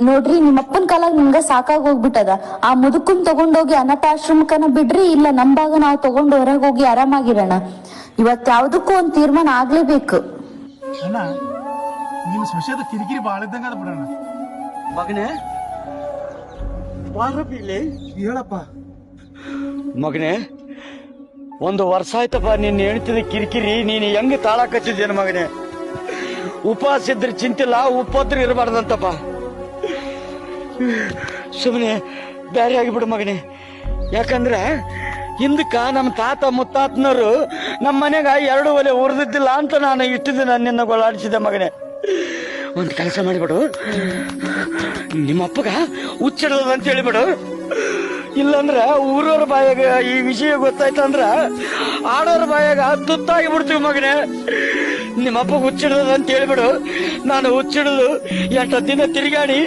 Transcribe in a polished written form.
ನೋಡ್ರಿ ನಿಮ್ಮಪ್ಪನ ಕಾಲಾಗ ನಿಮ್ಗ ಸಾಕಾಗ್ ಹೋಗ್ಬಿಟ್ಟದ. ಆ ಮುದುಕನ್ ತಗೊಂಡೋಗಿ ಅನಾಥಾಶ್ರಮಕ್ಕನ ಬಿಡ್ರಿ, ಇಲ್ಲ ನಮ್ ಭಾಗ ನಾವ್ ತಗೊಂಡು ಹೊರಗೆ ಹೋಗಿ ಆರಾಮಾಗಿರೋಣ. ಇವತ್ ಯಾವ್ದಕ್ಕೂ ಒಂದ್ ತೀರ್ಮಾನ ಆಗ್ಲೇಬೇಕು. ಅಣ್ಣ ನಿಮ್ ಸೊಸೆದ ಕಿರಿಕಿರಿ ಬಾಳ ಇದ್ದಂಗ ಅದ ಬಿಡಣ್ಣ. ಮಗನೇ ಬಾರಪ್ಪ ಇಲ್ಲಿ. ಹೇಳಪ್ಪ. ಮಗನೇ, ಒಂದು ವರ್ಷ ಆಯ್ತಪ್ಪ ನಿನ್ನ ಹೇಳ್ತಿದ ಕಿರಿಕಿರಿ ನೀನು ಹೆಂಗ್ ತಾಳಕತ್ತಿದ್ದೇನು ಮಗನೇ. ಉಪವಾಸ ಇದ್ರೆ ಚಿಂತಿಲ್ಲ, ಉಪದ್ರ ಇರಬಾರ್ದಂತಪ್ಪ. ಸುಮ್ಮನೆ ಬೇರೆ ಆಗಿಬಿಡು ಮಗನೇ. ಯಾಕಂದ್ರೆ ಹಿಂದಕ್ಕ ನಮ್ಮ ತಾತ ಮುತ್ತಾತನವರು ನಮ್ಮ ಮನೆಗ 2 ಒಲೆ ಉರಿದಿದ್ದಿಲ್ಲ ಅಂತ ನಾನು ಇಷ್ಟು ದಿನ ನಿನ್ನ ಗೊಳಾಡಿಸಿದೆ ಮಗನೇ. ಒಂದು ಕೆಲಸ ಮಾಡಿಬಿಡು, ನಿಮ್ಮಪ್ಪಗ ಹುಚ್ಚಿಡೋದು ಅಂತ ಹೇಳಿಬಿಡು. ಇಲ್ಲಂದ್ರ ಊರವ್ರ ಬಾಯಾಗ ಈ ವಿಷಯ ಗೊತ್ತಾಯ್ತಂದ್ರ ಆಡೋರ ಬಾಯಾಗ ತುತ್ತಾಗಿ ಬಿಡ್ತೀವಿ ಮಗನೇ. ನಿಮ್ಮಪ್ಪ ಹುಚ್ಚಿಡೋದು ಅಂತ ಹೇಳಿಬಿಡು. ನಾನು ಹುಚ್ಚಿಡೋದು 8 ದಿನ ತಿರುಗಾಡಿ